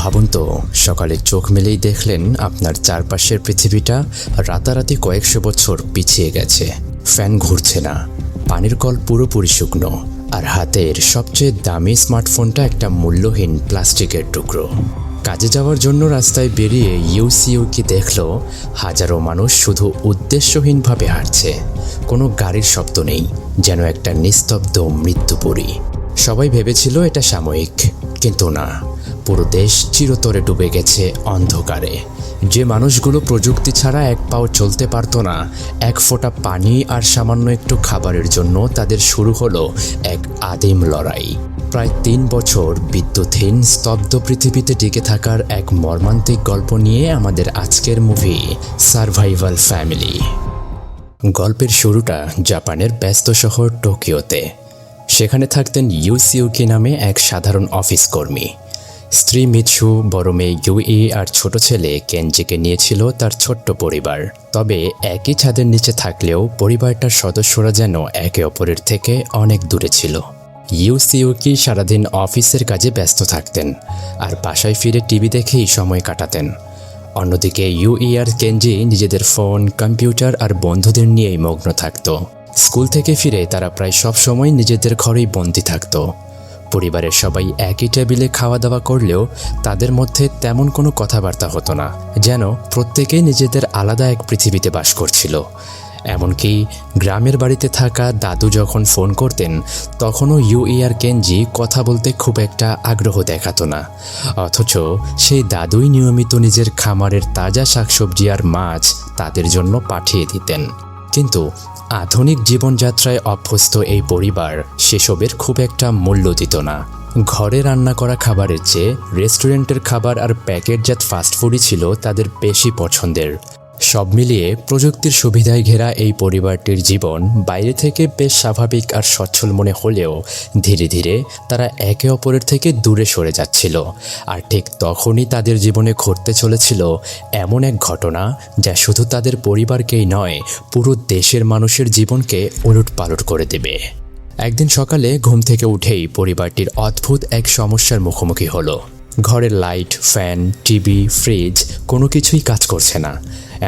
ভাবুন তো, সকালে চোখ মেলেই দেখলেন আপনার চারপাশের পৃথিবীটা রাতারাতি কয়েকশো বছর পিছিয়ে গেছে। ফ্যান ঘুরছে না, পানির কল পুরোপুরি শুকনো, আর হাতের সবচেয়ে দামি স্মার্টফোনটা একটা মূল্যহীন প্লাস্টিকের টুকরো। কাজে যাওয়ার জন্য রাস্তায় বেরিয়ে ইউসিউকি দেখল হাজারো মানুষ শুধু উদ্দেশ্যহীনভাবে হাঁটছে। কোনো গাড়ির শব্দ নেই, যেন একটা নিস্তব্ধ মৃত্যুপুরী। সবাই ভেবেছিল এটা সাময়িক, কিন্তু না, পুরো দেশ চিরতরে ডুবে গেছে অন্ধকারে। যে মানুষগুলো প্রযুক্তি ছাড়া এক পাও চলতে পারতো না, এক ফোঁটা পানি আর সামান্য একটু খাবারের জন্য তাদের শুরু হলো এক আদিম লড়াই। প্রায় 3 বছর বিদ্যুৎহীন স্তব্ধ পৃথিবীতে টিকে থাকার এক মর্মান্তিক গল্প নিয়ে আমাদের আজকের মুভি সারভাইভাল ফ্যামিলি। গল্পের শুরুটা জাপানের ব্যস্ত শহর টোকিওতে। সেখানে থাকতেন ইউসিউকি নামে এক সাধারণ অফিস কর্মী। স্ত্রী মিৎসু, বড় মেয়ে ইউই আর ছোট ছেলে কেনজিকে নিয়েছিল তার ছোট্ট পরিবার। তবে একই ছাদের নিচে থাকলেও পরিবারটার সদস্যরা যেন একে অপরের থেকে অনেক দূরে ছিল। ইউসিউকি সারাদিন অফিসের কাজে ব্যস্ত থাকতেন আর বাসায় ফিরে টিভি দেখেই সময় কাটাতেন। অন্যদিকে ইউই আর কেনজি নিজেদের ফোন, কম্পিউটার আর বন্ধুদের নিয়েই মগ্ন থাকত। স্কুল থেকে ফিরে তারা প্রায় সব সময় নিজেদের ঘরেই বন্দী থাকত। পরিবারের সবাই একই টেবিলে খাওয়া দাওয়া করলেও তাদের মধ্যে তেমন কোনো কথাবার্তা হতো না, যেন প্রত্যেকেই নিজেদের আলাদা এক পৃথিবীতে বাস করছিল। এমনকি গ্রামের বাড়িতে থাকা দাদু যখন ফোন করতেন, তখনও ইউই আর কেনজি কথা বলতে খুব একটা আগ্রহ দেখাতো না। অথচ সেই দাদুই নিয়মিত নিজের খামারের তাজা শাকসবজি আর মাছ তাদের জন্য পাঠিয়ে দিতেন। কিন্তু আধুনিক জীবনযাত্রায় অভ্যস্ত এই পরিবার সেসবের খুব একটা মূল্য দিত না। ঘরে রান্না করা খাবারের চেয়ে রেস্টুরেন্টের খাবার আর প্যাকেটজাত ফাস্টফুডই ছিল তাদের বেশি পছন্দের। সব মিলিয়ে প্রযুক্তির সুবিধায় ঘেরা এই পরিবারটির জীবন বাইরে থেকে বেশ স্বাভাবিক আর সচ্ছল মনে হলেও ধীরে ধীরে তারা একে অপরের থেকে দূরে সরে যাচ্ছিল। আর ঠিক তখনই তাদের জীবনে ঘটতে চলেছিল এমন এক ঘটনা যা শুধু তাদের পরিবারকেই নয়, পুরো দেশের মানুষের জীবনকে উলটপালট করে দেবে। একদিন সকালে ঘুম থেকে উঠেই পরিবারটির অদ্ভুত এক সমস্যার মুখোমুখি হলো। ঘরের লাইট, ফ্যান, টিভি, ফ্রিজ কোনো কিছুই কাজ করছে না।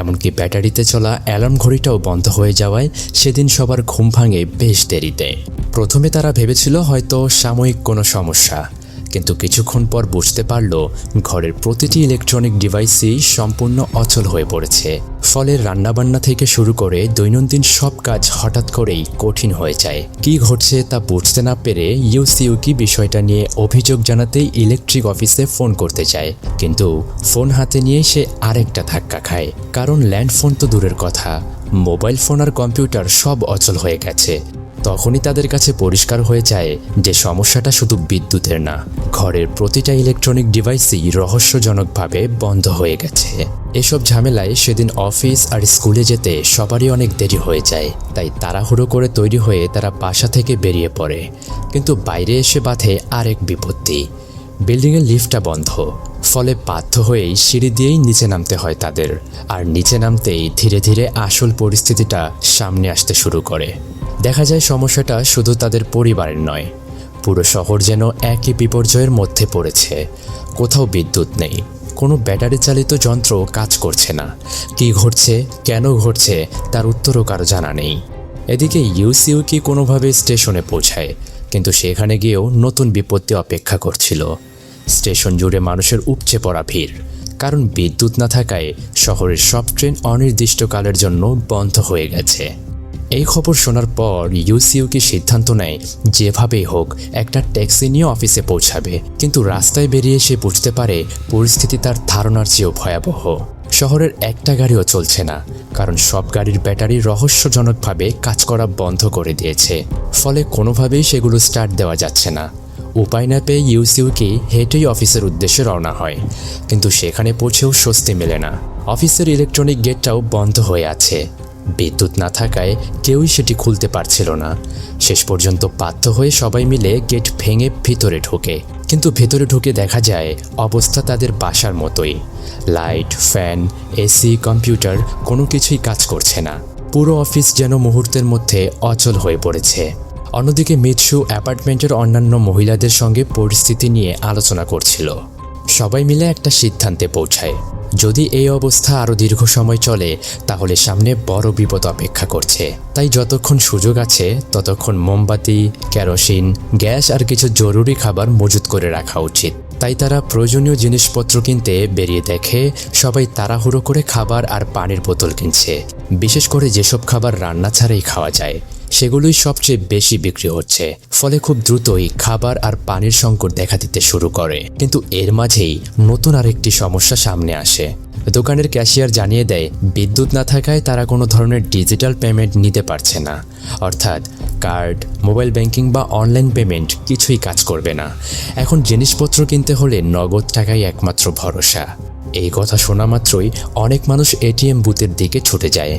এমনকি ব্যাটারিতে চলা অ্যালার্ম ঘড়িটাও বন্ধ হয়ে যাওয়ায় সেদিন সবার ঘুম ভাঙে বেশ দেরিতে। প্রথমে তারা ভেবেছিল হয়তো সাময়িক কোনো সমস্যা, কিন্তু কিছুক্ষণ পর বুঝতে পারল ঘরের প্রতিটি ইলেকট্রনিক ডিভাইসই সম্পূর্ণ অচল হয়ে পড়েছে। ফলে রান্নাবান্না থেকে শুরু করে দৈনন্দিন সব কাজ হঠাৎ করেই কঠিন হয়ে যায়। কী ঘটছে তা বুঝতে না পেরে ইউসিউকি বিষয়টা নিয়ে অভিযোগ জানাতেই ইলেকট্রিক অফিসে ফোন করতে চায়, কিন্তু ফোন হাতে নিয়ে সে আরেকটা ধাক্কা খায়। কারণ ল্যান্ডফোন তো দূরের কথা, মোবাইল ফোন আর কম্পিউটার সব অচল হয়ে গেছে। তখনই তাদের কাছে পরিষ্কার হয়ে যায় যে সমস্যাটা শুধু বিদ্যুতের না, ঘরের প্রতিটা ইলেকট্রনিক ডিভাইসই রহস্যজনকভাবে বন্ধ হয়ে গেছে। এসব ঝামেলায় সেদিন অফিস আর স্কুলে যেতে সবারই অনেক দেরি হয়ে যায়। তাই তাড়াহুড়ো করে তৈরি হয়ে তারা বাসা থেকে বেরিয়ে পড়ে। কিন্তু বাইরে এসে বাধে আরেক বিপত্তি। বিল্ডিংয়ের লিফটটা বন্ধ, ফলে বাধ্য হয়েই সিঁড়ি দিয়েই নিচে নামতে হয় তাদের। আর নিচে নামতেই ধীরে ধীরে আসল পরিস্থিতিটা সামনে আসতে শুরু করে। দেখা যায় সমস্যাটা শুধু তাদের পরিবারের নয়, পুরো শহর যেন একই বিপর্যয়ের মধ্যে পড়েছে। কোথাও বিদ্যুৎ নেই, কোনো ব্যাটারি চালিত যন্ত্র কাজ করছে না। কী ঘটছে, কেন ঘটছে তার উত্তরও কারো জানা নেই। এদিকে ইউসিউকি কোনোভাবে স্টেশনে পৌঁছায়, কিন্তু সেখানে গিয়েও নতুন বিপত্তি অপেক্ষা করছিল। স্টেশন জুড়ে মানুষের উপচে পড়া ভিড়, কারণ বিদ্যুৎ না থাকায় শহরের সব ট্রেন অনির্দিষ্টকালের জন্য বন্ধ হয়ে গেছে। এই খবর শোনার পর ইউসিউকি সিদ্ধান্ত নেয় যেভাবেই হোক একটা ট্যাক্সি নিয়ে অফিসে পৌঁছাবে। কিন্তু রাস্তায় বেরিয়ে সে বুঝতে পারে পরিস্থিতি তার ধারণার চেয়েও ভয়াবহ। শহরের একটা গাড়িও চলছে না, কারণ সব গাড়ির ব্যাটারি রহস্যজনকভাবে কাজ করা বন্ধ করে দিয়েছে। ফলে কোনোভাবেই সেগুলো স্টার্ট দেওয়া যাচ্ছে না। উপায় না পেয়ে ইউসিউকি হেঁটেই অফিসের উদ্দেশ্যে রওনা হয়, কিন্তু সেখানে পৌঁছেও স্বস্তি মেলে না। অফিসের ইলেকট্রনিক গেটটাও বন্ধ হয়ে আছে। বিদ্যুৎ না থাকায় কেউই সেটি খুলতে পারছিল না। শেষ পর্যন্ত বাধ্য হয়ে সবাই মিলে গেট ভেঙে ভিতরে ঢোকে। কিন্তু ভেতরে ঢুকে দেখা যায় অবস্থা তাদের বাসার মতোই। লাইট, ফ্যান, এসি, কম্পিউটার কোনো কিছুই কাজ করছে না। পুরো অফিস যেন মুহূর্তের মধ্যে অচল হয়ে পড়েছে। অন্যদিকে মিৎসু অ্যাপার্টমেন্টের অন্যান্য মহিলাদের সঙ্গে পরিস্থিতি নিয়ে আলোচনা করছিল। সবাই মিলে একটা সিদ্ধান্তে পৌঁছায়, যদি এই অবস্থা আরও দীর্ঘ সময় চলে তাহলে সামনে বড় বিপদ অপেক্ষা করছে। তাই যতক্ষণ সুযোগ আছে ততক্ষণ মোমবাতি, কেরোসিন, গ্যাস আর কিছু জরুরি খাবার মজুত করে রাখা উচিত। তাই তারা প্রয়োজনীয় জিনিসপত্র কিনতে বেরিয়ে দেখে সবাই তাড়াহুড়ো করে খাবার আর পানির বোতল কিনছে। বিশেষ করে যেসব খাবার রান্না ছাড়াই খাওয়া যায় সেগুলোই সবচেয়ে বেশি বিক্রি হচ্ছে। ফলে খুব দ্রুতই খাবার আর পানির সংকট দেখা দিতে শুরু করে। কিন্তু এর মাঝেই নতুন আরেকটি সমস্যা সামনে আসে। দোকানের ক্যাশিয়ার জানিয়ে দেয় বিদ্যুৎ না থাকায় তারা কোনো ধরনের ডিজিটাল পেমেন্ট নিতে পারছে না, অর্থাৎ কার্ড, মোবাইল ব্যাংকিং বা অনলাইন পেমেন্ট কিছুই কাজ করবে না। এখন জিনিসপত্র কিনতে হলে নগদ টাকাই একমাত্র ভরসা। এই কথা শোনা মাত্রই অনেক মানুষ এটিএম বুথের দিকে ছুটে যায়,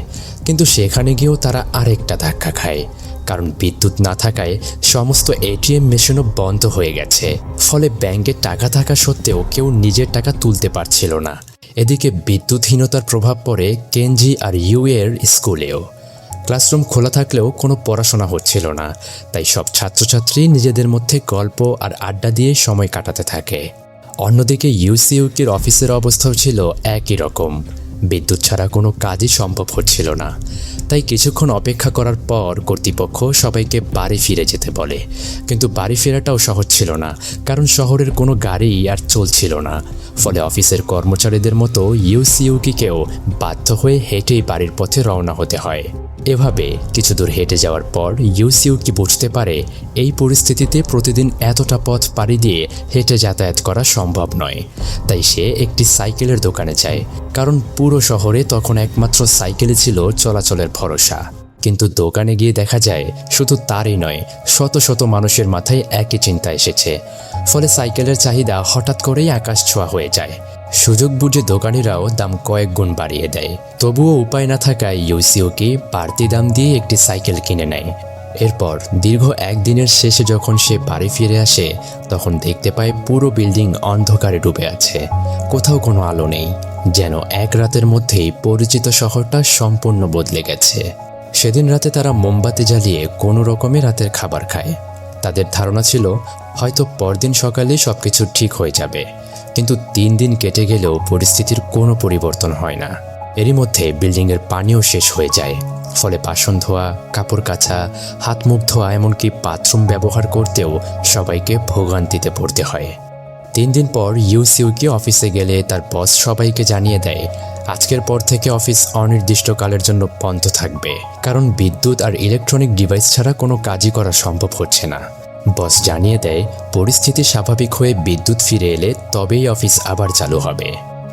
কিন্তু সেখানে গিয়েও তারা আরেকটা ধাক্কা খায়, কারণ বিদ্যুৎ না থাকায় সমস্ত এটিএম মেশিনও বন্ধ হয়ে গেছে। ফলে ব্যাংকে টাকা থাকা সত্ত্বেও কেউ নিজের টাকা তুলতে পারছিল না। এদিকে বিদ্যুৎহীনতার প্রভাব পড়ে কেনজি আর ইউএর স্কুলেও। ক্লাসরুম খোলা থাকলেও কোনো পড়াশোনা হচ্ছিল না, তাই সব ছাত্রছাত্রী নিজেদের মধ্যে গল্প আর আড্ডা দিয়ে সময় কাটাতে থাকে। অন্যদিকে ইউসিইউকির অফিসের অবস্থাও ছিল একই রকম। বিদ্যুৎ ছাড়া কোনো কাজই সম্ভব হচ্ছিল না। তাই কিছুক্ষণ অপেক্ষা করার পর কর্তৃপক্ষ সবাইকে বাড়ি ফিরে যেতে বলে। কিন্তু বাড়ি ফেরাটাও সহজ ছিল না, কারণ শহরের কোনো গাড়ি আর চলছিল না। ফলে অফিসের কর্মচারীদের মতো ইউসিইউকিকেও বাধ্য হয়ে হেঁটেই বাড়ির পথে রওনা হতে হয়। এভাবে কিছু দূর হেঁটে যাওয়ার পর ইউসিইউকি বুঝতে পারে এই পরিস্থিতিতে প্রতিদিন এতটা পথ পাড়ি দিয়ে হেঁটে যাতায়াত করা সম্ভব নয়। তাই সে একটি সাইকেলের দোকানে যায়, কারণ পুরো শহরে তখন একমাত্র সাইকেলই ছিল চলাচলের ভরসা। কিন্তু দোকানে গিয়ে দেখা যায় শুধু তারই নয়, শত শত মানুষের মাথায় একই চিন্তা এসেছে। ফলে সাইকেলের চাহিদা হঠাৎ করেই আকাশ ছোঁয়া হয়ে যায়। সুযোগ বুঝে দোকানিরাও দাম কয়েক গুণ বাড়িয়ে দেয়। তবুও উপায় না থাকায় ইউসিইউকি বাড়তি দাম দিয়ে একটি সাইকেল কিনে নেয়। এরপর দীর্ঘ একদিনের শেষে যখন সে বাড়ি ফিরে আসে তখন দেখতে পায় পুরো বিল্ডিং অন্ধকারে ডুবে আছে। কোথাও কোনো আলো নেই, যেন এক রাতের মধ্যেই পরিচিত শহরটা সম্পূর্ণ বদলে গেছে। সেদিন রাতে তারা মোমবাতি জ্বালিয়ে কোনো রকমে রাতের খাবার খায়। তাদের ধারণা ছিল হয়তো পরদিন সকালে সবকিছু ঠিক হয়ে যাবে। কিন্তু 3 দিন কেটে গেলেও পরিস্থিতির কোনো পরিবর্তন হয় না। এরই মধ্যে বিল্ডিংয়ের পানিও শেষ হয়ে যায়। ফলে বাসন ধোয়া, কাপড় কাচা, হাত মুখ ধোয়া, এমনকি বাথরুম ব্যবহার করতেও সবাইকে ভোগান্তিতে পড়তে হয়। 3 দিন পর ইউসিইউকি অফিসে গেলে তার বস সবাইকে জানিয়ে দেয় আজকের পর থেকে অফিস অনির্দিষ্টকালের জন্য বন্ধ থাকবে, কারণ বিদ্যুৎ আর ইলেকট্রনিক ডিভাইস ছাড়া কোনো কাজই করা সম্ভব হচ্ছে না। বস জানিয়ে দেয় পরিস্থিতি স্বাভাবিক হয়ে বিদ্যুৎ ফিরে এলে তবেই অফিস আবার চালু হবে।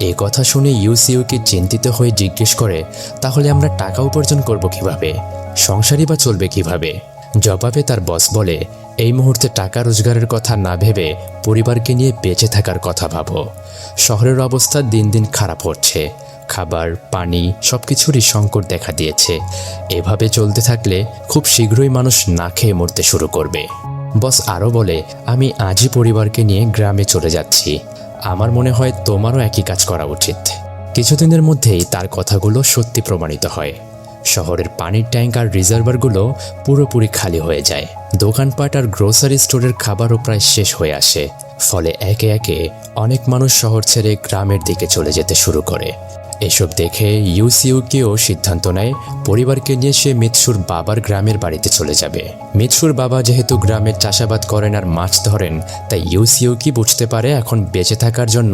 এই কথা শুনে ইউসিইউকি চিন্তিত হয়ে জিজ্ঞেস করে তাহলে আমরা টাকা উপার্জন করব কিভাবে, সংসারই বা চলবে কিভাবে? জবাবে তার বস বলে এই মুহূর্তে টাকা রোজগারের কথা না ভেবে পরিবারকে নিয়ে বেঁচে থাকার কথা ভাবো। শহরের অবস্থা দিন দিন খারাপ হচ্ছে, খাবার, পানি সবকিছুরই সংকট দেখা দিয়েছে। এভাবে চলতে থাকলে খুব শীঘ্রই মানুষ না খেয়ে মরতে শুরু করবে। বস আরও বলে আমি আজই পরিবারকে নিয়ে গ্রামে চলে যাচ্ছি। আমার মনে হয় তোমারও একই কাজ করা উচিত। কিছুদিনের মধ্যেই তার কথাগুলো সত্যি প্রমাণিত হয়। শহরের পানির ট্যাঙ্ক আর রিজার্ভারগুলো পুরোপুরি খালি হয়ে যায়। দোকানপাট আর গ্রোসারি স্টোরের খাবারও প্রায় শেষ হয়ে আসে। ফলে একে একে অনেক মানুষ শহর ছেড়ে গ্রামের দিকে চলে যেতে শুরু করে। এসব দেখে ইউসিইউকিও সিদ্ধান্ত নেয় পরিবারকে নিয়ে সে মিৎসুর বাবার গ্রামের বাড়িতে চলে যাবে। মিৎসুর বাবা যেহেতু গ্রামের চাষাবাদ করেন আর মাছ ধরেন, তাই ইউসিইউকি বুঝতে পারে এখন বেঁচে থাকার জন্য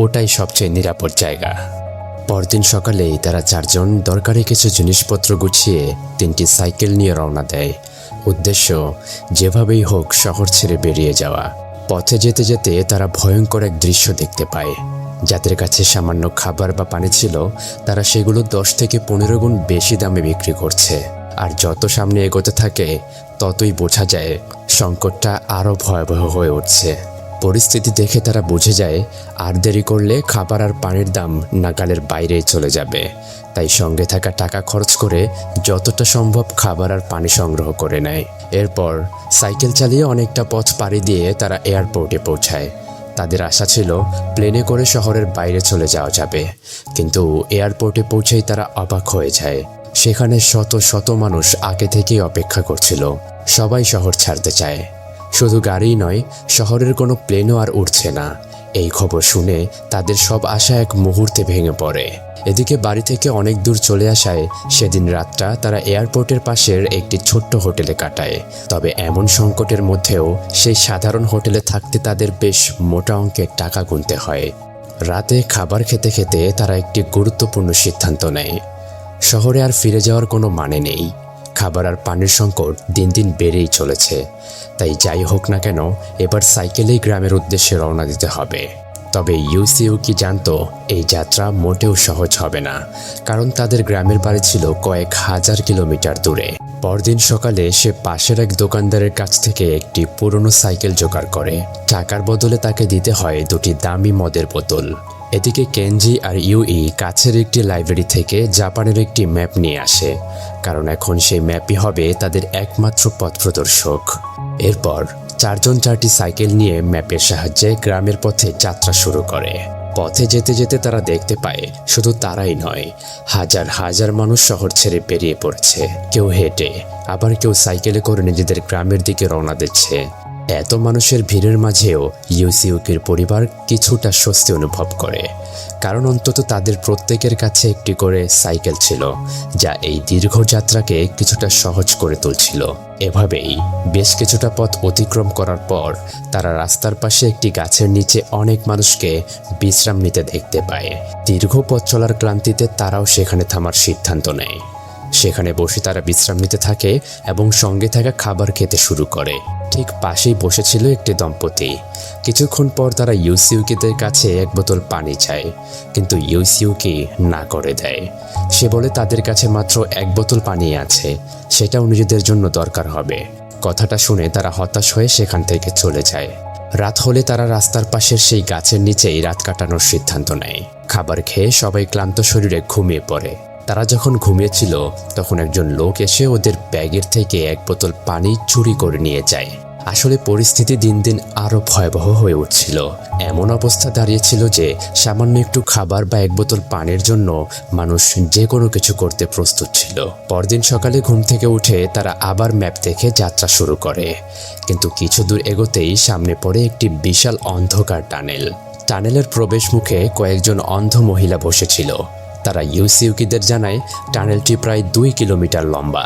ওটাই সবচেয়ে নিরাপদ জায়গা। পরদিন সকালেই তারা 4 জন দরকারি কিছু জিনিসপত্র গুছিয়ে 3টি সাইকেল নিয়ে রওনা দেয়। উদ্দেশ্য যেভাবেই হোক শহর ছেড়ে বেরিয়ে যাওয়া। পথে যেতে যেতে তারা ভয়ঙ্কর এক দৃশ্য দেখতে পায়। যাদের কাছে সামান্য খাবার বা পানি ছিল তারা সেগুলো 10 থেকে 15 গুণ বেশি দামে বিক্রি করছে। আর যত সামনে এগোতে থাকে ততই বোঝা যায় সংকটটা আরও ভয়াবহ হয়ে উঠছে। পরিস্থিতি দেখে তারা বুঝে যায় আর দেরি করলে খাবার আর পানির দাম নাগালের বাইরে চলে যাবে। তাই সঙ্গে থাকা টাকা খরচ করে যতটা সম্ভব খাবার আর পানি সংগ্রহ করে নেয়। এরপর সাইকেল চালিয়ে অনেকটা পথ পাড়ি দিয়ে তারা এয়ারপোর্টে পৌঁছায়। তাদের আশা ছিল প্লেনে করে শহরের বাইরে চলে যাওয়া যাবে, কিন্তু এয়ারপোর্টে পৌঁছেই তারা অবাক হয়ে যায়। সেখানে শত শত মানুষ আগে থেকেই অপেক্ষা করছিল। সবাই শহর ছাড়তে চায়। শুধু গাড়িই নয়, শহরের কোনো প্লেনও আর উঠছে না। এই খবর শুনে তাদের সব আশা এক মুহূর্তে ভেঙে পড়ে। এদিকে বাড়ি থেকে অনেক দূর চলে আসায় সেদিন রাতটা তারা এয়ারপোর্টের পাশের একটি ছোট্ট হোটেলে কাটায়। তবে এমন সংকটের মধ্যেও সেই সাধারণ হোটেলে থাকতে তাদের বেশ মোটা অঙ্কের টাকা গুনতে হয়। রাতে খাবার খেতে খেতে তারা একটি গুরুত্বপূর্ণ সিদ্ধান্ত নেয়। শহরে আর ফিরে যাওয়ার কোনো মানে নেই। খাবার আর পানির সংকট দিন দিন বেড়েই চলেছে। তাই যাই হোক না কেন এবার সাইকেলেই গ্রামের উদ্দেশ্যে রওনা দিতে হবে। তবে ইউসিউকি জানতো এই যাত্রা মোটেও সহজ হবে না, কারণ তাদের গ্রামের বাড়ি ছিল কয়েক হাজার কিলোমিটার দূরে। পরদিন সকালে সে পাশের এক দোকানদারের কাছ থেকে একটি পুরনো সাইকেল জোগাড় করে। টাকার বদলে তাকে দিতে হয় দুটি দামি মদের বোতল। এদিকে কেনজি আর ইউই কাছের একটি লাইব্রেরি থেকে জাপানের একটি ম্যাপ নিয়ে আসে, কারণ এখন সেই ম্যাপই হবে তাদের একমাত্র পথ প্রদর্শক। এরপর চারজন চারটি সাইকেল নিয়ে ম্যাপের সাহায্যে গ্রামের পথে যাত্রা শুরু করে। পথে যেতে যেতে তারা দেখতে পায় শুধু তারাই নয়, হাজার হাজার মানুষ শহর ছেড়ে বেরিয়ে পড়েছে। কেউ হেঁটে, আবার কেউ সাইকেলে করে নিজেদের গ্রামের দিকে রওনা দিচ্ছে। এত মানুষের ভিড়ের মাঝেও ইউসিউকির পরিবার কিছুটা স্বস্তি অনুভব করে, কারণ অন্তত তাদের প্রত্যেকের কাছে একটি করে সাইকেল ছিল, যা এই দীর্ঘ যাত্রাকে কিছুটা সহজ করে তুলছিল। এভাবেই বেশ কিছুটা পথ অতিক্রম করার পর তারা রাস্তার পাশে একটি গাছের নিচে অনেক মানুষকে বিশ্রাম নিতে দেখতে পায়। দীর্ঘ পথ চলার ক্লান্তিতে তারাও সেখানে থামার সিদ্ধান্ত নেয়। সেখানে বসে তারা বিশ্রাম নিতে থাকে এবং সঙ্গে থাকা খাবার খেতে শুরু করে। ঠিক পাশেই বসেছিল একটি দম্পতি। কিছুক্ষণ পর তারা ইউসিউকিদের কাছে এক বোতল পানি চায়, কিন্তু ইউসিউকি না করে দেয়। সে বলে তাদের কাছে মাত্র এক বোতল পানি আছে, সেটাও নিজেদের জন্য দরকার হবে। কথাটা শুনে তারা হতাশ হয়ে সেখান থেকে চলে যায়। রাত হলে তারা রাস্তার পাশের সেই গাছের নিচেই রাত কাটানোর সিদ্ধান্ত নেয়। খাবার খেয়ে সবাই ক্লান্ত শরীরে ঘুমিয়ে পড়ে। তারা যখন ঘুমিয়েছিল তখন একজন লোক এসে ওদের ব্যাগের থেকে এক বোতল পানি চুরি করে নিয়ে যায়। আসলে পরিস্থিতি দিন দিন আরো ভয়াবহ হয়ে উঠছিল। এমন অবস্থা দাঁড়িয়েছিল যে সামান্য একটু খাবার বা এক বোতল পানির জন্য মানুষ যে কোনো কিছু করতে প্রস্তুত ছিল। পরদিন সকালে ঘুম থেকে উঠে তারা আবার ম্যাপ দেখে যাত্রা শুরু করে, কিন্তু কিছু দূর এগোতেই সামনে পড়ে একটি বিশাল অন্ধকার টানেল। টানেলের প্রবেশ মুখে কয়েকজন অন্ধ মহিলা বসেছিল। তারা ইউসিউকিদের জানায় টানেলটি প্রায় 2 কিলোমিটার লম্বা,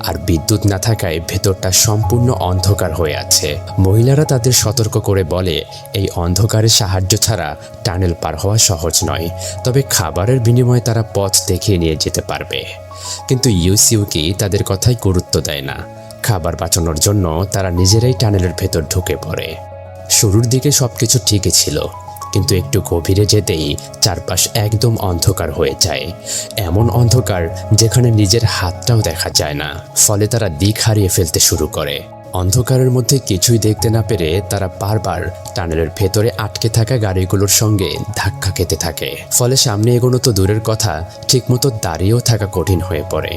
আর বিদ্যুৎ না থাকায় ভেতরটা সম্পূর্ণ অন্ধকার হয়ে আছে। মহিলারা তাদের সতর্ক করে বলে এই অন্ধকারের সাহায্য ছাড়া টানেল পার হওয়া সহজ নয়, তবে খাবারের বিনিময়ে তারা পথ দেখিয়ে নিয়ে যেতে পারবে। কিন্তু ইউসিউকি তাদের কথায় গুরুত্ব দেয় না। খাবার বাঁচানোর জন্য তারা নিজেরাই টানেলের ভেতর ঢুকে পড়ে। শুরুর দিকে সবকিছু ঠিকই ছিল, কিন্তু একটু গভীরে যেতেই চারপাশ একদম অন্ধকার হয়ে যায়। এমন অন্ধকার যেখানে নিজের হাতটাও দেখা যায় না। ফলে তারা দিক হারিয়ে ফেলতে শুরু করে। অন্ধকারের মধ্যে কিছুই দেখতে না পেরে তারা বারবার টানেলের ভেতরে আটকে থাকা গাড়িগুলোর সঙ্গে ধাক্কা খেতে থাকে। ফলে সামনে এগোনো তো দূরের কথা, ঠিকমতো দাঁড়িয়েও থাকা কঠিন হয়ে পড়ে।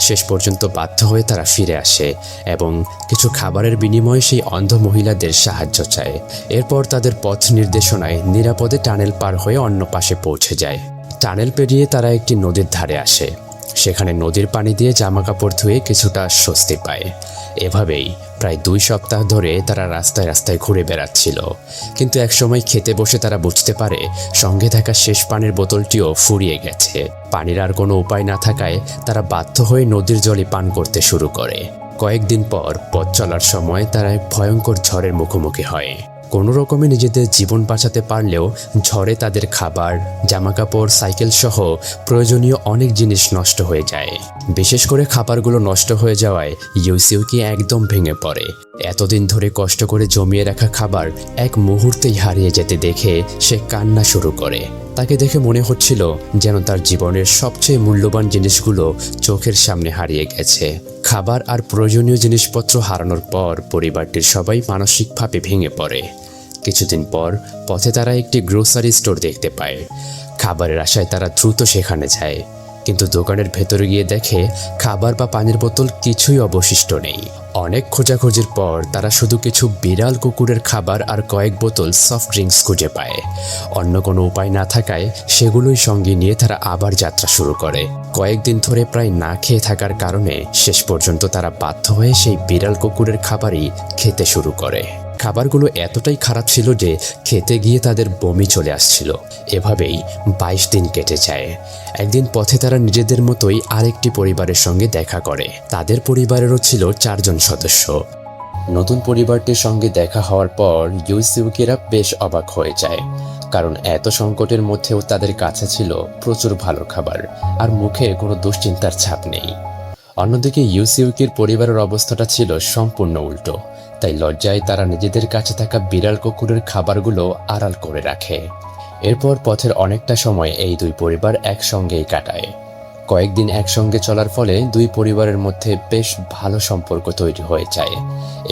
শেষ পর্যন্ত বাধ্য হয়ে তারা ফিরে আসে এবং কিছু খাবারের বিনিময়ে সেই অন্ধ মহিলাদের সাহায্য চায়। এরপর তাদের পথ নির্দেশনায় নিরাপদে টানেল পার হয়ে অন্য পাশে পৌঁছে যায়। টানেল পেরিয়ে তারা একটি নদীর ধারে আসে। সেখানে নদীর পানি দিয়ে জামাকাপড় ধুয়ে কিছুটা স্বস্তি পায়। এভাবেই প্রায় 2 সপ্তাহ ধরে তারা রাস্তায় রাস্তায় ঘুরে বেড়াচ্ছিল। কিন্তু একসময় খেতে বসে তারা বুঝতে পারে সঙ্গে থাকা শেষ পানির বোতলটিও ফুরিয়ে গেছে। পানির আর কোনো উপায় না থাকায় তারা বাধ্য হয়ে নদীর জলই পান করতে শুরু করে। কয়েকদিন পর পথ চলার সময় তারা এক ভয়ঙ্কর ঝড়ের মুখোমুখি হয়। কোনো রকমে নিজেদের জীবন বাঁচাতে পারলেও ঝড়ে তাদের খাবার, জামাকাপড়, সাইকেল সহ প্রয়োজনীয় অনেক জিনিস নষ্ট হয়ে যায়। বিশেষ করে খাবারগুলো নষ্ট হয়ে যাওয়ায় ইউসিউকি একদম ভেঙে পড়ে। এতদিন ধরে কষ্ট করে জমিয়ে রাখা খাবার এক মুহূর্তেই হারিয়ে যেতে দেখে সে কান্না শুরু করে। তাকে দেখে মনে হচ্ছিল যেন তার জীবনের সবচেয়ে মূল্যবান জিনিসগুলো চোখের সামনে হারিয়ে গেছে। খাবার আর প্রয়োজনীয় জিনিসপত্র হারানোর পর পরিবারটির সবাই মানসিকভাবে ভেঙে পড়ে। কিছুদিন পর পথে তারা একটি গ্রোসারি স্টোর দেখতে পায়। খাবারের আশায় তারা দ্রুত সেখানে যায়, কিন্তু দোকানের ভেতরে গিয়ে দেখে খাবার বা পানির বোতল কিছুই অবশিষ্ট নেই। অনেক খোঁজাখুঁজির পর তারা শুধু কিছু বিড়াল কুকুরের খাবার আর কয়েক বোতল সফট ড্রিঙ্কস খুঁজে পায়। অন্য কোনো উপায় না থাকায় সেগুলোই সঙ্গে নিয়ে তারা আবার যাত্রা শুরু করে। কয়েকদিন ধরে প্রায় না খেয়ে থাকার কারণে শেষ পর্যন্ত তারা বাধ্য হয়ে সেই বিড়াল কুকুরের খাবারই খেতে শুরু করে। খাবারগুলো এতটাই খারাপ ছিল যে খেতে গিয়ে তাদের বমি চলে আসছিল। এভাবেই 22 দিন কেটে যায়। একদিন পথে তারা নিজেদের মতোই আরেকটি পরিবারের সঙ্গে দেখা করে। তাদের পরিবারেরও ছিল 4 জন সদস্য। নতুন পরিবারটির সঙ্গে দেখা হওয়ার পর ইউসিউকিরা বেশ অবাক হয়ে যায়, কারণ এত সংকটের মধ্যেও তাদের কাছে ছিল প্রচুর ভালো খাবার আর মুখে কোনো দুশ্চিন্তার ছাপ নেই। অন্যদিকে ইউসিউকির পরিবারের অবস্থাটা ছিল সম্পূর্ণ উল্টো। তাই লজ্জায় তারা নিজেদের কাছে থাকা বিড়াল কুকুরের খাবারগুলো আড়াল করে রাখে। এরপর পথের অনেকটা সময় এই দুই পরিবার একসঙ্গেই কাটায়। কয়েকদিন একসঙ্গে চলার ফলে দুই পরিবারের মধ্যে বেশ ভালো সম্পর্ক তৈরি হয়ে যায়।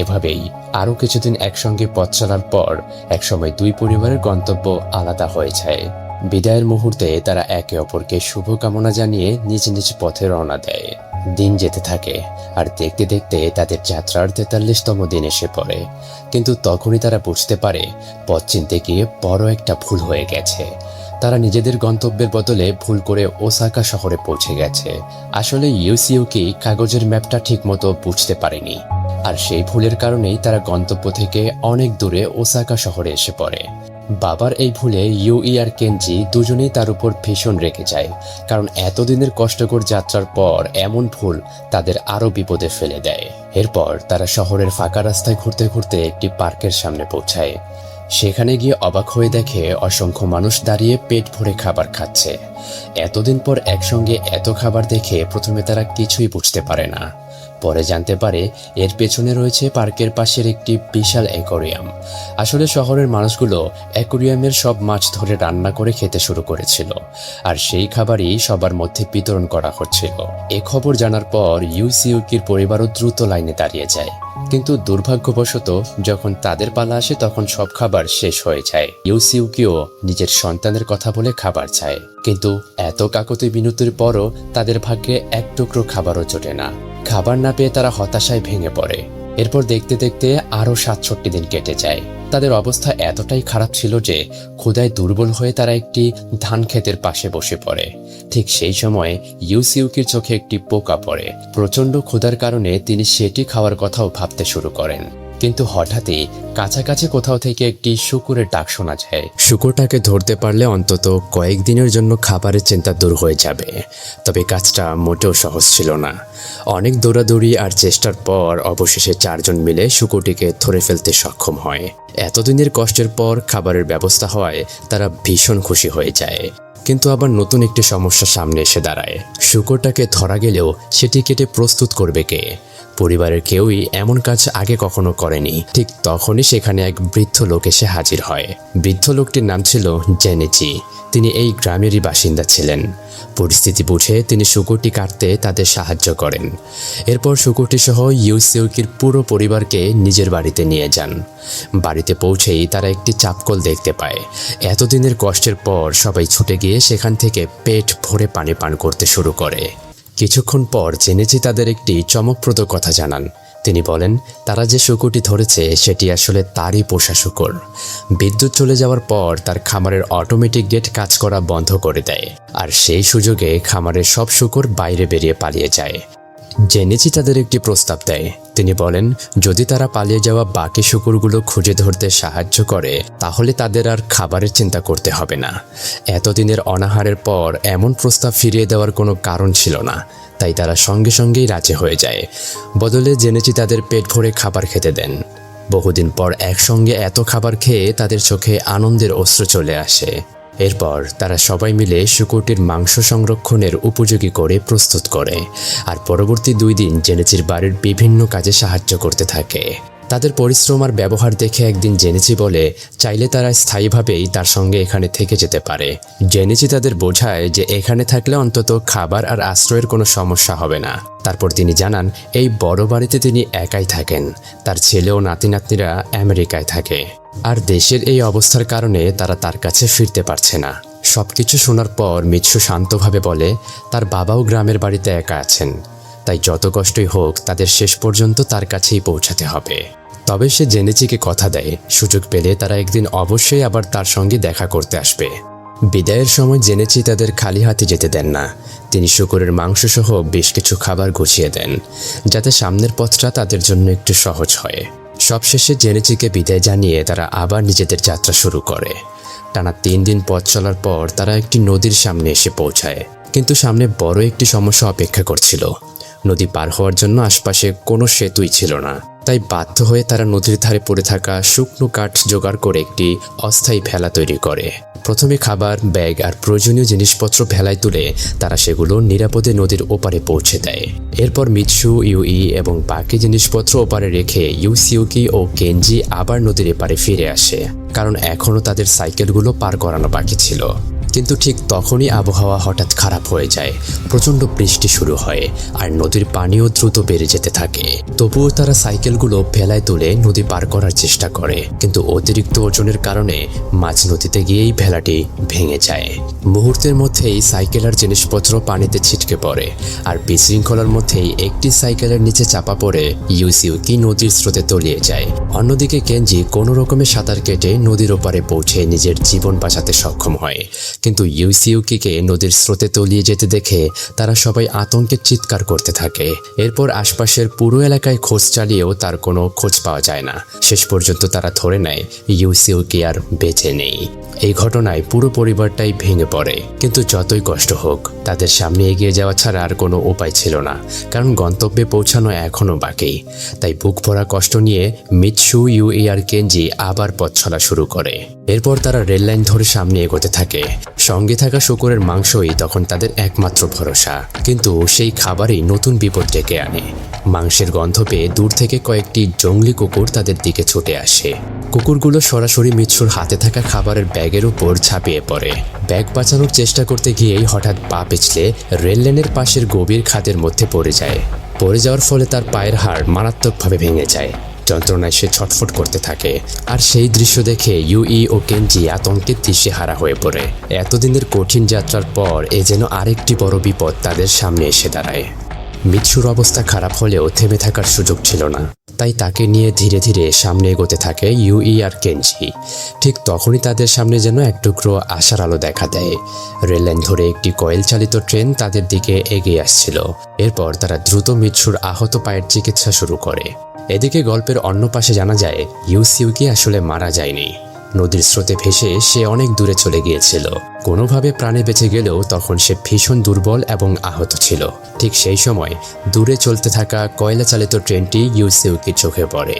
এভাবেই আরও কিছুদিন একসঙ্গে পথ চলার পর একসময় দুই পরিবারের গন্তব্য আলাদা হয়ে যায়। বিদায়ের মুহূর্তে তারা একে অপরকে শুভকামনা জানিয়ে নিজ নিজ পথে রওনা দেয়। দিন যেতে থাকে আর দেখতে দেখতে তাদের যাত্রার 43তম দিন এসে পড়ে। কিন্তু তখনই তারা বুঝতে পারে পথ চিনতে গিয়ে বড় একটা ভুল হয়ে গেছে। তারা নিজেদের গন্তব্যের বদলে ভুল করে ওসাকা শহরে পৌঁছে গেছে। আসলে ইউসিউকি কাগজের ম্যাপটা ঠিকমতো বুঝতে পারেনি, আর সেই ভুলের কারণেই তারা গন্তব্য থেকে অনেক দূরে ওসাকা শহরে এসে পড়ে। বাবার এই ভুলে ইউই আর কেনজি দুজনেই তার উপর ভীষণ রেগে যায়, কারণ এতদিনের কষ্টকর যাত্রার পর এমন ভুল তাদের আরও বিপদে ফেলে দেয়। এরপর তারা শহরের ফাঁকা রাস্তায় ঘুরতে ঘুরতে একটি পার্কের সামনে পৌঁছায়। সেখানে গিয়ে অবাক হয়ে দেখে অসংখ্য মানুষ দাঁড়িয়ে পেট ভরে খাবার খাচ্ছে। এতদিন পর একসঙ্গে এত খাবার দেখে প্রথমে তারা কিছুই বুঝতে পারে না। পরে জানতে পারে এর পেছনে রয়েছে পার্কের পাশের একটি বিশাল অ্যাকোয়ারিয়াম। আসলে শহরের মানুষগুলো অ্যাকোয়ারিয়ামের সব মাছ ধরে রান্না করে খেতে শুরু করেছিল, আর সেই খাবারই সবার মধ্যে বিতরণ করা হচ্ছিল। এ খবর জানার পর ইউসিউকির পরিবারও দ্রুত লাইনে দাঁড়িয়ে যায়। কিন্তু দুর্ভাগ্যবশত যখন তাদের পালা আসে তখন সব খাবার শেষ হয়ে যায়। ইউসিউকিও নিজের সন্তানের কথা বলে খাবার চায়, কিন্তু এত কাকতি বিনতির পরও তাদের ভাগ্যে এক টুকরো খাবারও জোটে না। খাবার না পেয়ে তারা হতাশায় ভেঙে পড়ে। এরপর দেখতে দেখতে আরও 67 দিন কেটে যায়। তাদের অবস্থা এতটাই খারাপ ছিল যে ক্ষুধায় দুর্বল হয়ে তারা একটি ধান ক্ষেতের পাশে বসে পড়ে। ঠিক সেই সময় ইউসিউকির চোখে একটি পোকা পড়ে। প্রচণ্ড ক্ষুধার কারণে তিনি সেটি খাওয়ার কথাও ভাবতে শুরু করেন, কিন্তু হঠাৎই কাছাকাছি কোথাও থেকে একটি শূকরের ডাক শোনা যায়। শূকরটাকে ধরতে পারলে অন্তত কয়েকদিনের জন্য খাবারের চিন্তা দূর হয়ে যাবে। তবে কাজটা মোটেও সহজ ছিল না। অনেক দৌড়াদৌড়ি আর চেষ্টার পর অবশেষে 4 জন মিলে শূকরটিকে ধরে ফেলতে সক্ষম হয়। এতদিনের কষ্টের পর খাবারের ব্যবস্থা হওয়ায় তারা ভীষণ খুশি হয়ে যায়। কিন্তু আবার নতুন একটি সমস্যা সামনে এসে দাঁড়ায়। শূকরটাকে ধরা গেলেও সেটি কেটে প্রস্তুত করবে কে? পরিবারের কেউই এমন কাজ আগে কখনো করেনি। ঠিক তখনই সেখানে এক বৃদ্ধ লোক এসে হাজির হয়। বৃদ্ধ লোকটির নাম ছিল জেনিচি। তিনি এই গ্রামেরই বাসিন্দা ছিলেন। পরিস্থিতি বুঝে তিনি শূকরটি কাটতে তাদের সাহায্য করেন। এরপর শূকরটি সহ ইউসিউকির পুরো পরিবারকে নিজের বাড়িতে নিয়ে যান। বাড়িতে পৌঁছেই তারা একটি চাপকল দেখতে পায়। এতদিনের কষ্টের পর সবাই ছুটে গিয়ে সেখান থেকে পেট ভরে পানি পান করতে শুরু করে। কিছুক্ষণ পর জেনেছি তাদের একটি চমকপ্রদ কথা জানান। তিনি বলেন তারা যে শূকরটি ধরেছে সেটি আসলে তারই পোষা শূকর। বিদ্যুৎ চলে যাওয়ার পর তার খামারের অটোমেটিক গেট কাজ করা বন্ধ করে দেয়, আর সেই সুযোগে খামারের সব শূকর বাইরে বেরিয়ে পালিয়ে যায়। জেনেছি তাদের একটি প্রস্তাব দেয়। তিনি বলেন যদি তারা পালিয়ে যাওয়া বাকি শূকরগুলো খুঁজে ধরতে সাহায্য করে তাহলে তাদের আর খাবারের চিন্তা করতে হবে না। এতদিনের অনাহারের পর এমন প্রস্তাব ফিরিয়ে দেওয়ার কোনো কারণ ছিল না, তাই তারা সঙ্গে সঙ্গেই রাজি হয়ে যায়। বদলে জেনেছি তাদের পেট ভরে খাবার খেতে দেন। বহুদিন পর একসঙ্গে এত খাবার খেয়ে তাদের চোখে আনন্দের অশ্রু চলে আসে। এরপর তারা সবাই মিলে শূকরটির মাংস সংরক্ষণের উপযোগী করে প্রস্তুত করে, আর পরবর্তী 2 দিন জেনেচির বাড়ির বিভিন্ন কাজে সাহায্য করতে থাকে। তাদের পরিশ্রম আর ব্যবহার দেখে একদিন জেনেচি বলে চাইলে তারা স্থায়ীভাবেই তার সঙ্গে এখানে থেকে যেতে পারে। জেনেচি তাদের বোঝায় যে এখানে থাকলে অন্তত খাবার আর আশ্রয়ের কোনো সমস্যা হবে না। তারপর তিনি জানান এই বড় বাড়িতে তিনি একাই থাকেন, তার ছেলে ও নাতি নাতনিরা আমেরিকায় থাকে, আর দেশের এই অবস্থার কারণে তারা তার কাছে ফিরতে পারছে না। সবকিছু শোনার পর মিৎসু শান্তভাবে বলে তার বাবাও গ্রামের বাড়িতে একা আছেন, তাই যত কষ্টই হোক তাদের শেষ পর্যন্ত তার কাছেই পৌঁছাতে হবে। তবে সে জেনেচিকে কথা দেয় সুযোগ পেলে তারা একদিন অবশ্যই আবার তার সঙ্গে দেখা করতে আসবে। বিদায়ের সময় জেনেচি তাদের খালি হাতে যেতে দেন না। তিনি শূকরের মাংস সহ বেশ কিছু খাবার গুছিয়ে দেন, যাতে সামনের পথটা তাদের জন্য একটু সহজ হয়। সবশেষে জেনেচিকে বিদায় জানিয়ে তারা আবার নিজেদের যাত্রা শুরু করে। টানা 3 দিন পথ চলার পর তারা একটি নদীর সামনে এসে পৌঁছায়, কিন্তু সামনে বড় একটি সমস্যা অপেক্ষা করছিল। নদী পার হওয়ার জন্য আশপাশে কোনো সেতুই ছিল না, তাই বাধ্য হয়ে তারা নদীর ধারে পড়ে থাকা শুকনো কাঠ জোগাড় করে একটি অস্থায়ী ভেলা তৈরি করে। প্রথমে খাবার, ব্যাগ আর প্রয়োজনীয় জিনিসপত্র ভেলায় তুলে তারা সেগুলো নিরাপদে নদীর ওপারে পৌঁছে দেয়। এরপর মিৎসু, ইউই এবং বাকি জিনিসপত্র ওপারে রেখে ইউসিউকি ও কেনজি আবার নদীর এপারে ফিরে আসে, কারণ এখনও তাদের সাইকেলগুলো পার করানো বাকি ছিল। কিন্তু ঠিক তখনই আবহাওয়া হঠাৎ খারাপ হয়ে যায়। প্রচণ্ড বৃষ্টি শুরু হয় আর নদীর পানিও দ্রুত বেড়ে যেতে থাকে। তবুও তারা সাইকেলগুলো ভেলায় তুলে নদী পার করার চেষ্টা করে, কিন্তু অতিরিক্ত ওজনের কারণে মাঝ নদীতে গিয়েই ভেলাটি ভেঙে যায়। মুহূর্তের মধ্যেই সাইকেল আর জিনিসপত্র পানিতে ছিটকে পড়ে, আর বিশৃঙ্খলার মধ্যেই একটি সাইকেলের নিচে চাপা পড়ে ইউসিউকি নদীর স্রোতে তলিয়ে যায়। অন্যদিকে কেনজি কোনো রকমে সাঁতার কেটে নদীর ওপারে পৌঁছে নিজের জীবন বাঁচাতে সক্ষম হয়, কিন্তু ইউসিউকিকে নদীর স্রোতে তলিয়ে যেতে দেখে তারা সবাই আতঙ্কে চিৎকার করতে থাকে। এরপর আশপাশের পুরো এলাকায় খোঁজ চালিয়েও তার কোনো খোঁজ পাওয়া যায় না। শেষ পর্যন্ত তারা ধরে নেয় ইউসিউকি আর বেঁচে নেই। এই ঘটনায় পুরো পরিবারটাই ভেঙে পড়ে, কিন্তু যতই কষ্ট হোক তাদের সামনে এগিয়ে যাওয়া ছাড়া আর কোনো উপায় ছিল না, কারণ গন্তব্যে পৌঁছানো এখনও বাকি। তাই বুক ভরা কষ্ট নিয়ে মিৎসু, ইউই আর কেনজি আবার পথ চলা শুরু করে। এরপর তারা রেললাইন ধরে সামনে এগোতে থাকে। সঙ্গে থাকা শূকরের মাংসই তখন তাদের একমাত্র ভরসা, কিন্তু সেই খাবারই নতুন বিপদ ডেকে আনে। মাংসের গন্ধ পেয়ে দূর থেকে কয়েকটি জঙ্গলি কুকুর তাদের দিকে ছুটে আসে। কুকুরগুলো সরাসরি মিৎসুর হাতে থাকা খাবারের ব্যাগের উপর ঝাঁপিয়ে পড়ে। ব্যাগ বাঁচানোর চেষ্টা করতে গিয়েই হঠাৎ পা পিছলে রেললাইনের পাশের গভীর খাদের মধ্যে পড়ে যায়। পড়ে যাওয়ার ফলে তার পায়ের হাড় মারাত্মকভাবে ভেঙে যায়। যন্ত্রণায় সে ছটফট করতে থাকে, আর সেই দৃশ্য দেখে ইউই ও কেনজি আতঙ্কে দিশেহারা হয়ে পড়ে। এতদিনের কঠিন যাত্রার পর এ যেন আরেকটি বড় বিপদ তাদের সামনে এসে দাঁড়ায়। মিৎসুর অবস্থা খারাপ হলেও থেমে থাকার সুযোগ ছিল না, তাই তাকে নিয়ে ধীরে ধীরে সামনে এগোতে থাকে ইউই আর কেনজি। ঠিক তখনই তাদের সামনে যেন এক টুকরো আশার আলো দেখা দেয়। রেললাইন ধরে একটি কয়েল চালিত ট্রেন তাদের দিকে এগিয়ে আসছিল। এরপর তারা দ্রুত মিৎসুর আহত পায়ের চিকিৎসা শুরু করে। এদিকে গল্পের অন্য পাশে জানা যায় ইউসিউকি আসলে মারা যায়নি। নদীর স্রোতে ভেসে সে অনেক দূরে চলে গিয়েছিল। কোনোভাবে প্রাণে বেঁচে গেলেও তখন সে ভীষণ দুর্বল এবং আহত ছিল। ঠিক সেই সময় দূরে চলতে থাকা কয়লা চালিত ট্রেনটি ইউসিউকির চোখে পড়ে।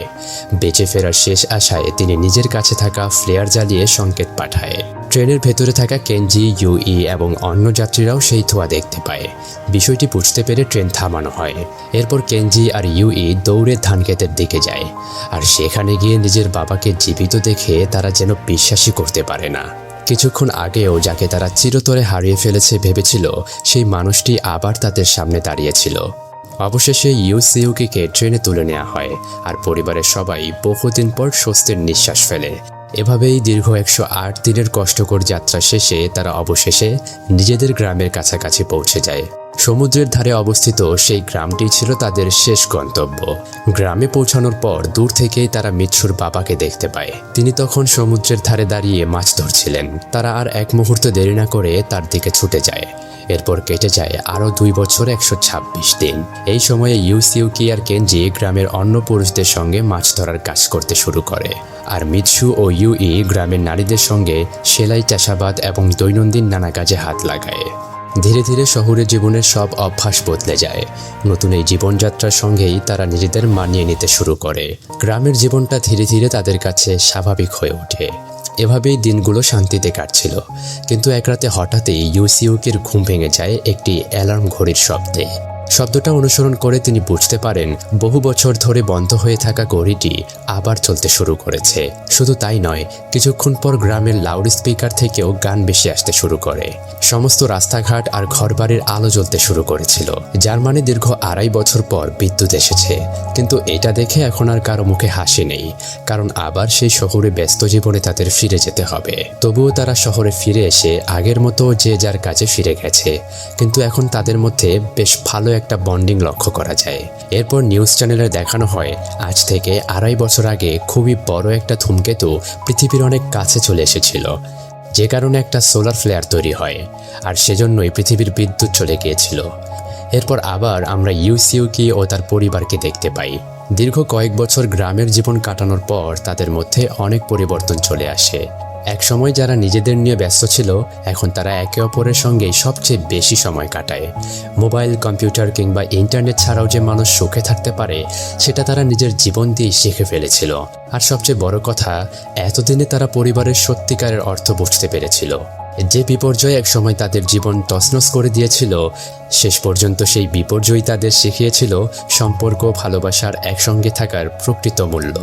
বেঁচে ফেরার শেষ আশায় তিনি নিজের কাছে থাকা ফ্লেয়ার জ্বালিয়ে সংকেত পাঠায়। ট্রেনের ভেতরে থাকা কেনজি, ইউই এবং অন্য যাত্রীরাও সেই ধোঁয়া দেখতে পায়। বিষয়টি বুঝতে পেরে ট্রেন থামানো হয়। এরপর কেনজি আর ইউই দৌড়ে ধানক্ষেতের দিকে যায়, আর সেখানে গিয়ে নিজের বাবাকে জীবিত দেখে তারা যেন বিশ্বাসই করতে পারে না। কিছুক্ষণ আগেও যাকে তারা চিরতরে হারিয়ে ফেলেছে ভেবেছিল, সেই মানুষটি আবার তাদের সামনে দাঁড়িয়েছিল। অবশেষে ইউসিউকিকে ট্রেনে তুলে নেওয়া হয়, আর পরিবারের সবাই বহুদিন পর স্বস্তির নিঃশ্বাস ফেলে। এভাবেই দীর্ঘ 108 দিনের কষ্টকর যাত্রা শেষে তারা অবশেষে নিজেদের গ্রামের কাছাকাছি পৌঁছে যায়। সমুদ্রের ধারে অবস্থিত সেই গ্রামটি ছিল তাদের শেষ গন্তব্য। গ্রামে পৌঁছানোর পর দূর থেকেই তারা মিৎসুর বাবাকে দেখতে পায়। তিনি তখন সমুদ্রের ধারে দাঁড়িয়ে মাছ ধরছিলেন। তারা আর এক মুহূর্ত দেরি না করে তার দিকে ছুটে যায়। এরপর কেটে যায় আরও 2 বছর 126 দিন। এই সময়ে ইউসিউকি আর কেনজি গ্রামের অন্য পুরুষদের সঙ্গে মাছ ধরার কাজ করতে শুরু করে, আর মিৎসু ও ইউই গ্রামের নারীদের সঙ্গে সেলাই, চাষাবাদ এবং দৈনন্দিন নানা কাজে হাত লাগায়। ধীরে ধীরে শহুরে জীবনের সব অভ্যাস বদলে যায়। নতুন এই জীবনযাত্রার সঙ্গেই তারা নিজেদের মানিয়ে নিতে শুরু করে। গ্রামের জীবনটা ধীরে ধীরে তাদের কাছে স্বাভাবিক হয়ে ওঠে। এভাবেই দিনগুলো শান্তিতে কাটছিল, কিন্তু এক রাতে হঠাৎই ইউসিউকির ঘুম ভেঙে যায় একটি অ্যালার্ম ঘড়ির শব্দে। শব্দটা অনুসরণ করে তিনি বুঝতে পারেন বহু বছর ধরে বন্ধ হয়ে থাকা ঘড়িটি আবার চলতে শুরু করেছে। শুধু তাই নয়, কিছুক্ষণ পর গ্রামের লাউড স্পিকার থেকেও গান বেশি আসতে শুরু করে। সমস্ত রাস্তাঘাট আর ঘরবাড়ির আলো জ্বলতে শুরু করেছিল, যার মানে দীর্ঘ 2.5 বছর পর বিদ্যুৎ এসেছে। কিন্তু এটা দেখে এখন আর কারো মুখে হাসি নেই, কারণ আবার সেই শহরে ব্যস্ত জীবনে তাদের ফিরে যেতে হবে। তবুও তারা শহরে ফিরে এসে আগের মতো যে যার কাজে ফিরে গেছে, কিন্তু এখন তাদের মধ্যে বেশ ভালো একটা বন্ডিং লক্ষ্য করা যায়। এরপর নিউজ চ্যানেলে দেখানো হয় আজ থেকে 2.5 বছর আগে খুবই বড় একটা ধূমকেতু পৃথিবীর অনেক কাছে চলে এসেছিল, যে কারণে একটা সোলার ফ্লেয়ার তৈরি হয়, আর সেজন্যই পৃথিবীর বিদ্যুৎ চলে গিয়েছিল। এরপর আবার আমরা ইউসিউকি ও তার পরিবারকে দেখতে পাই, দীর্ঘ কয়েক বছর গ্রামের জীবন কাটানোর পর তাদের মধ্যে অনেক পরিবর্তন চলে আসে। একসময় যারা নিজেদের নিয়ে ব্যস্ত ছিল, এখন তারা একে অপরের সঙ্গেই সবচেয়ে বেশি সময় কাটায়। মোবাইল, কম্পিউটার কিংবা ইন্টারনেট ছাড়াও যে মানুষ সুখে থাকতে পারে, সেটা তারা নিজের জীবন দিয়েই শিখে ফেলেছিল। আর সবচেয়ে বড় কথা, এতদিনে তারা পরিবারের সত্যিকারের অর্থ বুঝতে পেরেছিল। যে বিপর্যয় একসময় তাদের জীবন তছনছ করে দিয়েছিল, শেষ পর্যন্ত সেই বিপর্যয় তাদের শিখিয়েছিল সম্পর্ক, ভালোবাসার, একসঙ্গে থাকার প্রকৃত মূল্য।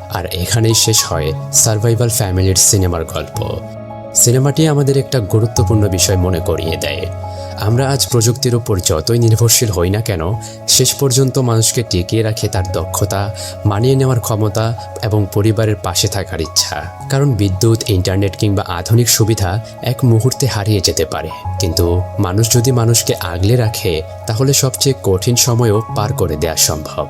আর এখানেই শেষ হয় সারভাইভাল ফ্যামিলির সিনেমার গল্প। সিনেমাটি আমাদের একটা গুরুত্বপূর্ণ বিষয় মনে করিয়ে দেয়। আমরা আজ প্রযুক্তির উপর যতই নির্ভরশীল হই না কেন, শেষ পর্যন্ত মানুষকে টিকিয়ে রাখে তার দক্ষতা, মানিয়ে নেওয়ার ক্ষমতা এবং পরিবারের পাশে থাকার ইচ্ছা। কারণ বিদ্যুৎ, ইন্টারনেট কিংবা আধুনিক সুবিধা এক মুহূর্তে হারিয়ে যেতে পারে, কিন্তু মানুষ যদি মানুষকে আগলে রাখে, তাহলে সবচেয়ে কঠিন সময়ও পার করে দেওয়া সম্ভব।